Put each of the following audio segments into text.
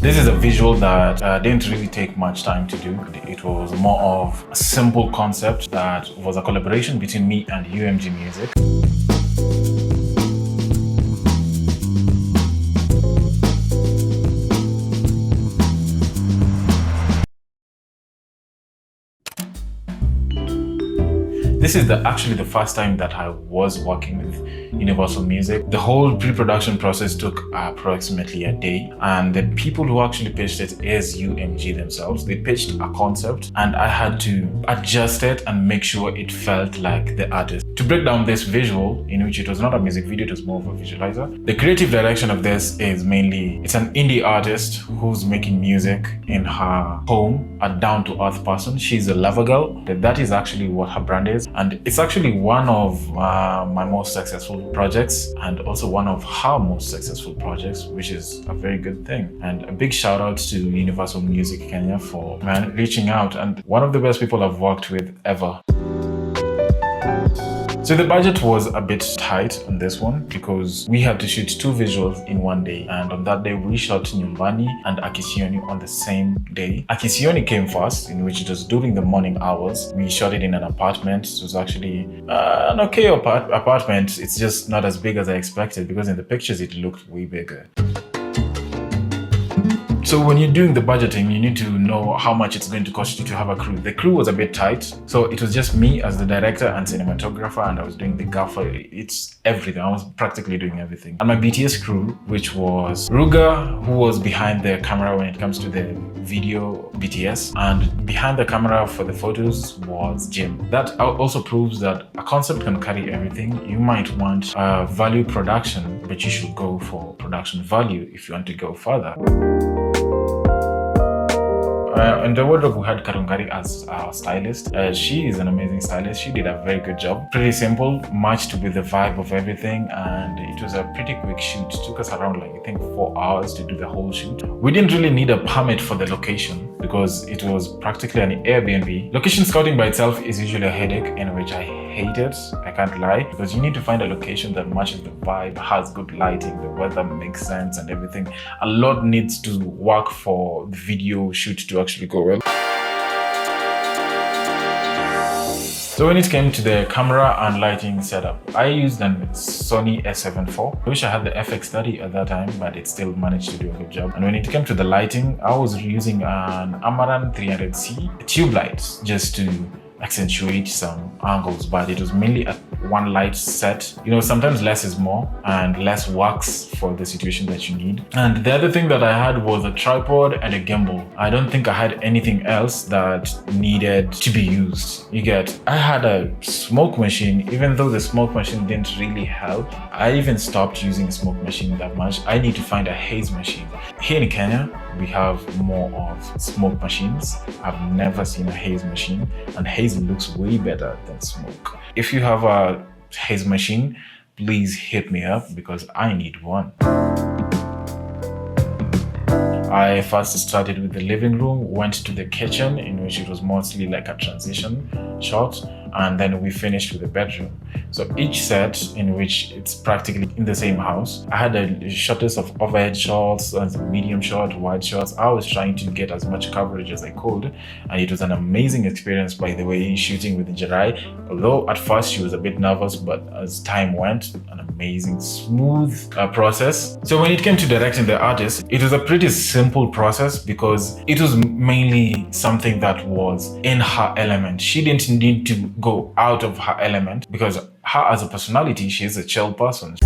This is a visual that didn't really take much time to do. It was more of a simple concept that was a collaboration between me and UMG Music. This is actually the first time that I was working with Universal Music. The whole pre-production process took approximately a day, and the people who actually pitched it is UMG themselves. They pitched a concept and I had to adjust it and make sure it felt like the artist. To break down this visual, in which it was not a music video, it was more of a visualizer. The creative direction of this is mainly, it's an indie artist who's making music in her home, a down-to-earth person. She's a lover girl. That is actually what her brand is. And it's actually one of my most successful projects, and also one of her most successful projects, which is a very good thing. And a big shout out to Universal Music Kenya for reaching out, and one of the best people I've worked with ever. So the budget was a bit tight on this one because we had to shoot 2 visuals in one day, and on that day we shot Nyumbani and Aki Sioni on the same day. Aki Sioni came first, in which it was during the morning hours. We shot it in an apartment. It was actually an okay apartment. It's just not as big as I expected because in the pictures it looked way bigger. So when you're doing the budgeting, you need to know how much it's going to cost you to have a crew. The crew was a bit tight, so it was just me as the director and cinematographer, and I was doing the gaffer. It's everything. I was practically doing everything. And my BTS crew, which was Ruga, who was behind the camera when it comes to the video BTS, and behind the camera for the photos was Jim. That also proves that a concept can carry everything. You might want value production, but you should go for production value if you want to go further. In the wardrobe, we had Karungari as our stylist. She is an amazing stylist. She did a very good job. Pretty simple, matched with the vibe of everything, and it was a pretty quick shoot. It took us around, like, I think 4 hours to do the whole shoot. We didn't really need a permit for the location because it was practically an Airbnb. Location scouting by itself is usually a headache, in which I hate it, I can't lie, because you need to find a location that matches the vibe, has good lighting, the weather makes sense and everything. A lot needs to work for the video shoot to actually go well. So when it came to the camera and lighting setup, I used a Sony A7 IV. I wish I had the FX30 at that time, but it still managed to do a good job. And when it came to the lighting, I was using an Amaran 300C tube lights just to accentuate some angles, but it was mainly a one light set. You know, sometimes less is more, and less works for the situation that you need. And the other thing that I had was a tripod and a gimbal. I don't think I had anything else that needed to be used. You get, I had a smoke machine, even though the smoke machine didn't really help. I even stopped using a smoke machine that much. I need to find a haze machine. Here in Kenya, we have more of smoke machines. I've never seen a haze machine, and haze looks way better than smoke. If you have a haze machine, please hit me up because I need one. I first started with the living room, went to the kitchen, in which it was mostly like a transition shot, and then we finished with the bedroom. So each set, in which it's practically in the same house, I had a shortest of overhead shots and medium shot, wide shots. I was trying to get as much coverage as I could, and it was an amazing experience, by the way, shooting with Njerae. Although at first she was a bit nervous, but as time went, an amazing, smooth process. So when it came to directing the artist, it was a pretty simple process because it was mainly something that was in her element. She didn't need to go out of her element because her as a personality, she is a chill person.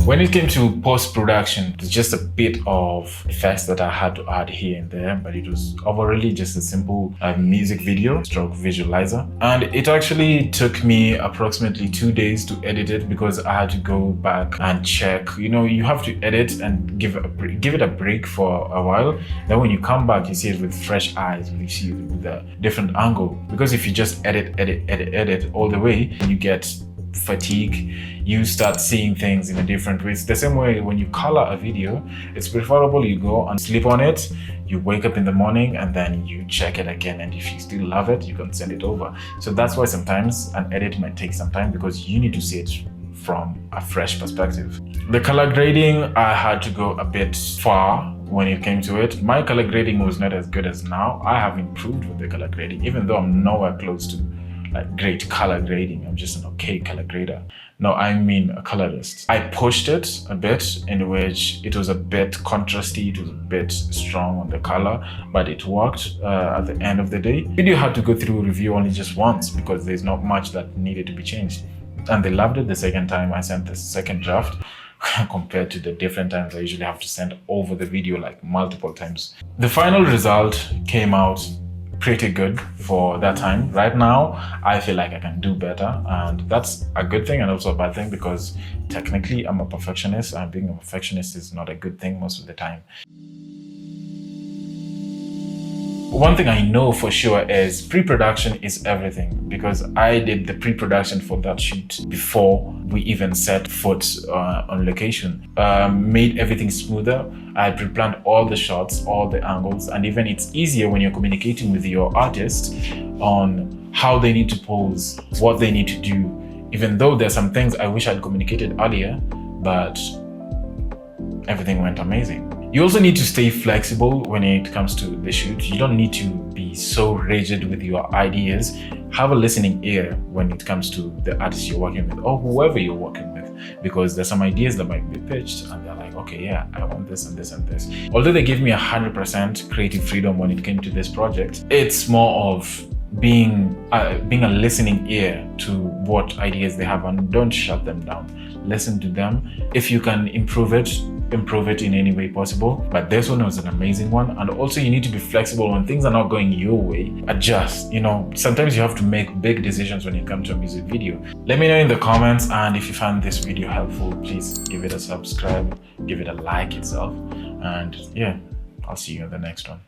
When it came to post-production, it was just a bit of effects that I had to add here and there, but it was overall just a simple music video stroke visualizer. And it actually took me approximately 2 days to edit it because I had to go back and check. You know, you have to edit and give it a break for a while. Then when you come back, you see it with fresh eyes, you see it with a different angle. Because if you just edit all the way, you get fatigue, you start seeing things in a different way. It's the same way when you color a video, it's preferable you go and sleep on it, you wake up in the morning and then you check it again, and if you still love it, you can send it over. So that's why sometimes an edit might take some time because you need to see it from a fresh perspective. The color grading, I had to go a bit far when it came to it. My color grading was not as good as now. I have improved with the color grading, even though I'm nowhere close to like great color grading. I'm just an okay color grader. No, I mean a colorist. I pushed it a bit in which it was a bit contrasty, it was a bit strong on the color, but it worked at the end of the day. Video had to go through review only just once because there's not much that needed to be changed. And they loved it the second time I sent the second draft compared to the different times I usually have to send over the video like multiple times. The final result came out pretty good for that time. Right now, I feel like I can do better, and that's a good thing and also a bad thing because technically I'm a perfectionist, and being a perfectionist is not a good thing most of the time. One thing I know for sure is pre-production is everything, because I did the pre-production for that shoot before we even set foot on location. Made everything smoother. I pre-planned all the shots, all the angles, and even it's easier when you're communicating with your artist on how they need to pose, what they need to do. Even though there's some things I wish I'd communicated earlier, but everything went amazing. You also need to stay flexible when it comes to the shoot. You don't need to be so rigid with your ideas. Have a listening ear when it comes to the artist you're working with or whoever you're working with, because there's some ideas that might be pitched and they're like, okay, yeah, I want this and this and this. Although they gave me 100% creative freedom when it came to this project, it's more of being a listening ear to what ideas they have, and don't shut them down. Listen to them. If you can improve it in any way possible. But this one was an amazing one. And also you need to be flexible when things are not going your way. Adjust, sometimes you have to make big decisions when it comes to a music video. Let me know in the comments, and if you found this video helpful, please give it a subscribe, give it a like itself. And yeah, I'll see you in the next one.